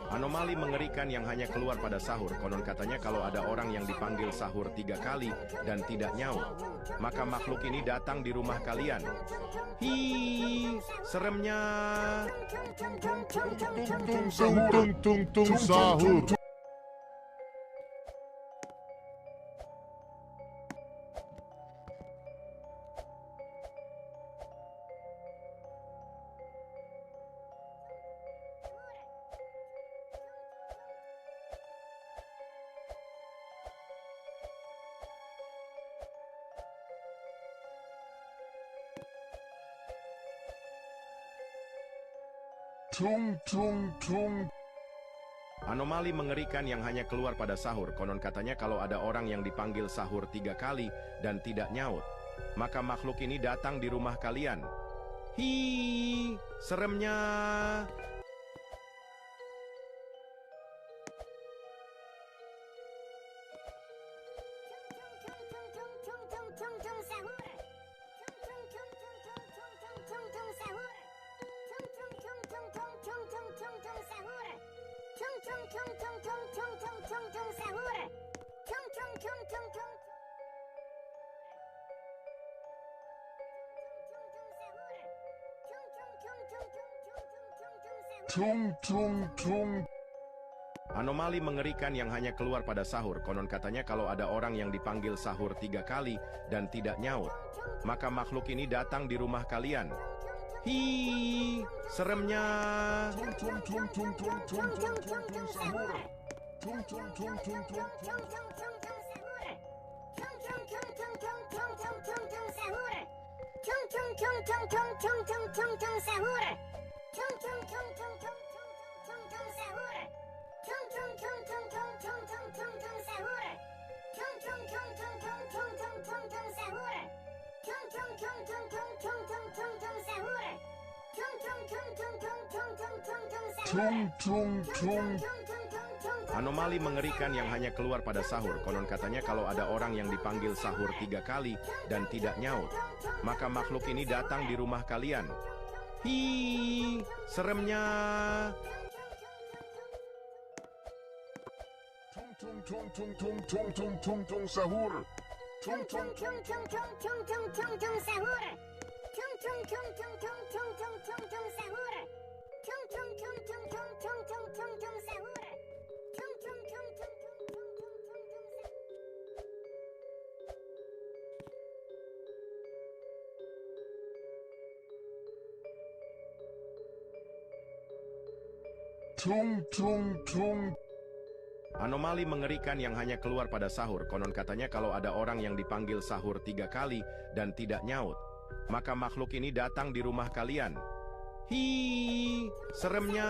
Anomali mengerikan yang hanya keluar pada sahur. Konon katanya kalau ada orang yang dipanggil sahur 3 kali dan tidak nyaut, maka makhluk ini datang di rumah kalian. Hi, seremnya. Sahur. Anomali mengerikan yang hanya keluar pada sahur. Konon katanya kalau ada orang yang dipanggil sahur 3 kali dan tidak nyaut, maka makhluk ini datang di rumah kalian. Hi, seremnya. Anomali mengerikan yang hanya keluar pada sahur. Konon katanya kalau ada orang yang dipanggil sahur 3 kali dan tidak nyaut, maka makhluk ini datang di rumah kalian. Hi, seremnya. Anomali mengerikan yang hanya keluar pada sahur. Konon katanya kalau ada orang yang dipanggil sahur 3 kali dan tidak nyaut, maka makhluk ini datang di rumah kalian. Hi, seremnya. Sahur. Anomali mengerikan yang hanya keluar pada sahur. Konon katanya kalau ada orang yang dipanggil sahur 3 kali dan tidak nyaut, maka makhluk ini datang di rumah kalian. Hi, seremnya.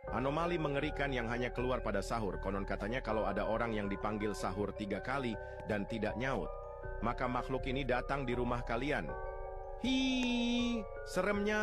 Anomali mengerikan yang hanya keluar pada sahur. Konon katanya kalau ada orang yang dipanggil sahur 3 kali dan tidak nyaut, maka makhluk ini datang di rumah kalian. Hi, seremnya.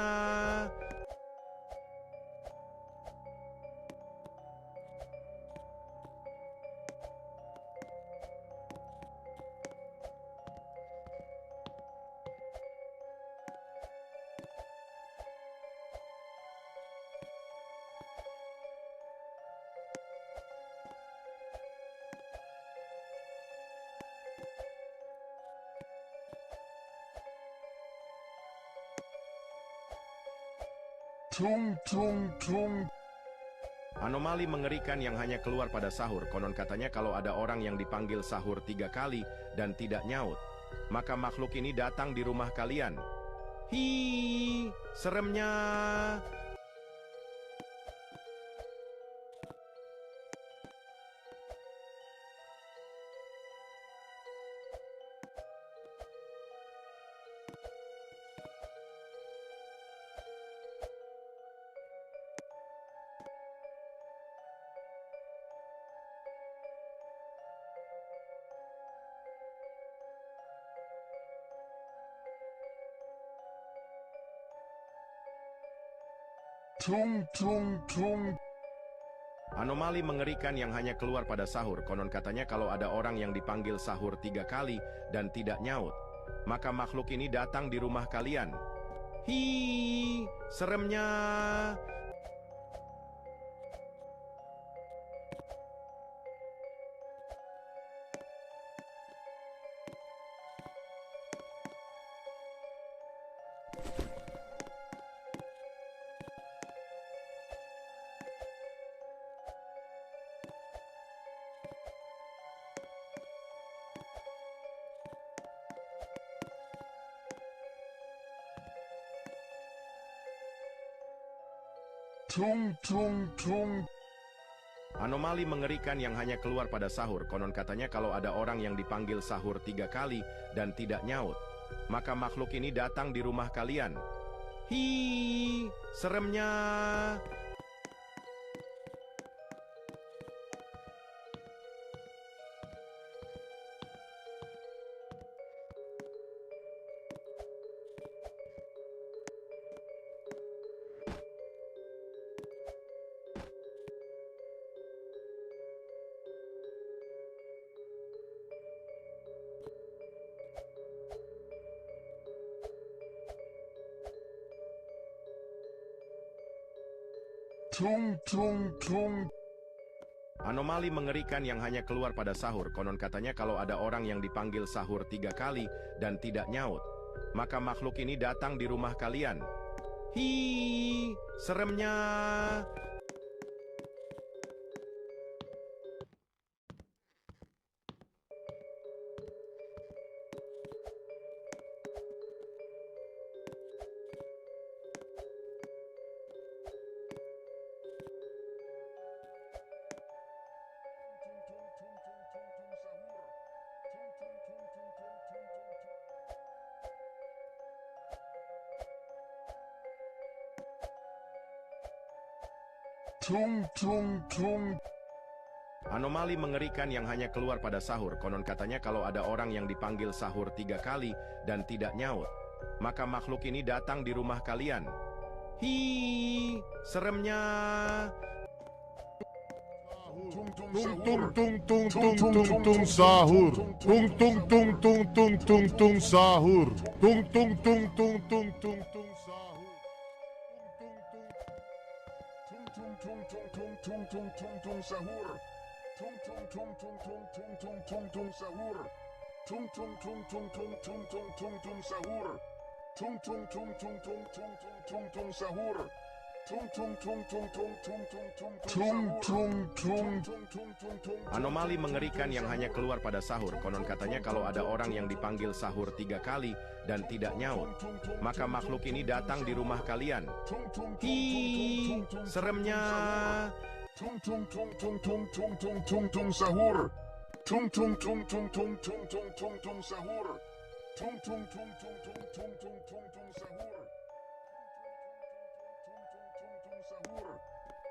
Anomali mengerikan yang hanya keluar pada sahur. Konon katanya kalau ada orang yang dipanggil sahur 3 kali dan tidak nyaut, maka makhluk ini datang di rumah kalian. Hi, seremnya. Tung tung tung. Anomali mengerikan yang hanya keluar pada sahur. Konon katanya kalau ada orang yang dipanggil sahur 3 kali dan tidak nyaut, maka makhluk ini datang di rumah kalian. Hi, seremnya. Tung tung tung. Anomali mengerikan yang hanya keluar pada sahur. Konon katanya kalau ada orang yang dipanggil sahur 3 kali dan tidak nyaut, maka makhluk ini datang di rumah kalian. Hi, seremnya. Tung tung tung. Anomali mengerikan yang hanya keluar pada sahur. Konon katanya kalau ada orang yang dipanggil sahur 3 kali dan tidak nyaut, maka makhluk ini datang di rumah kalian. Hi, seremnya. Tung tung tung. Anomali mengerikan yang hanya keluar pada sahur. Konon katanya kalau ada orang yang dipanggil sahur 3 kali dan tidak nyaut, maka makhluk ini datang di rumah kalian. Hi, seremnya. Tung tung Tung tung tung tung tung tung sahur. Tung tung tung tung tung tung tung sahur. Tung tung tung tung tung tung tung sahur. tung tung tung tung sahur. Tung tung tung tung tung tung tung tung sahur. Tung tung tung tung tung tung tung tung sahur. Tung tung tung tung tung tung tung sahur. Tung tung tung tung tung tung tung. Anomali mengerikan yang hanya keluar pada sahur. Konon katanya kalau ada orang yang dipanggil sahur 3 kali dan tidak nyaut, maka makhluk ini datang di rumah kalian. Hi, seremnya. Tung tung tung tung tung tung tung tung tung sahur. Tung tung tung tung tung tung tung tung tung sahur. Tung tung tung tung tung tung tung tung tung sahur.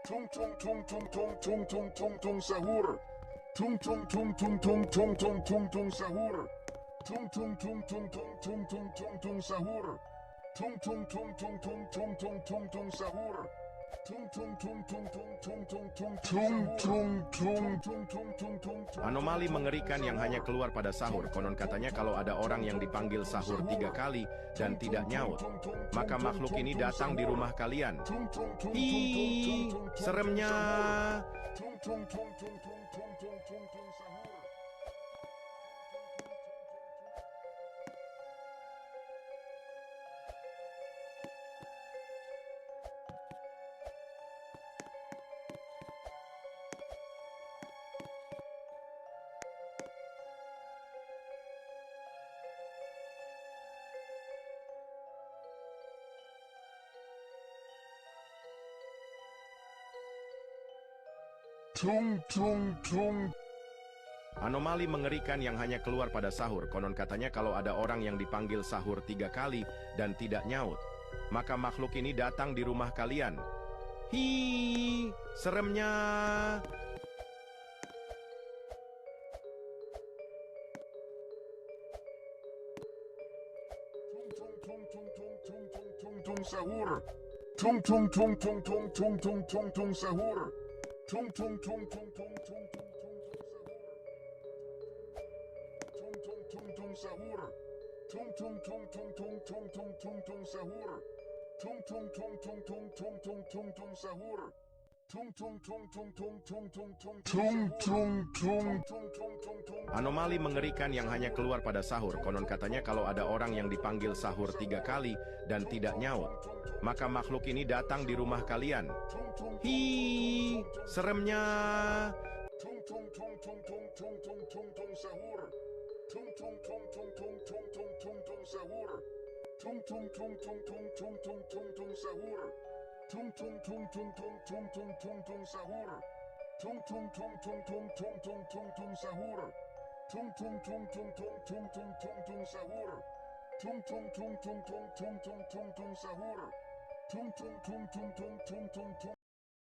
Tung tung tung tung tung tung tung tung tung sahur. Tung tung tung tung tung tung tung tung tung sahur. Tung tung tung tung tung tung tung tung tung sahur. Tung tung tung tung tung tung tung tung tung sahur. Tung tung tung tung tung tung tung tung tung. Anomali mengerikan yang hanya keluar pada sahur. Konon katanya kalau ada orang yang dipanggil sahur 3 kali dan tidak nyaut, maka makhluk ini datang di rumah kalian. Hi, seremnya. Tung tung tung tung tung tung tung tung tung sahur. Tung tung tung. Anomali mengerikan yang hanya keluar pada sahur. Konon katanya kalau ada orang yang dipanggil sahur 3 kali dan tidak nyaut, maka makhluk ini datang di rumah kalian. Hi, seremnya. Tung sahur. Tung tung tung tung tung tung tung tung tung sahur. Tung tung tung tung tung tung tung tung sahur. Tung tung tung tung tung tung tung tung tung sahur. Tung tung tung tung tung tung tung tung tung sahur. Tung tung tung tung tung tung tung tung tung tung tung. Anomali mengerikan yang hanya keluar pada sahur. Konon katanya kalau ada orang yang dipanggil sahur 3 kali dan tidak nyaut, maka makhluk ini datang di rumah kalian. Hi, seremnya. Tung tung tung tung tung tung tung tung tung sahur. Tung tung tung tung tung tung tung tung tung sahur. Tung tung tung tung tung tung tung tung tung sahur. Tung tung tung tung tung tung tung tung tung sahur. Tung tung tung tung tung tung tung tung tung sahur. Tung tung tung tung tung tung tung tung tung sahur. Tung tung tung tung tung tung tung tung tung sahur. Tung tung tung tung tung tung tung tung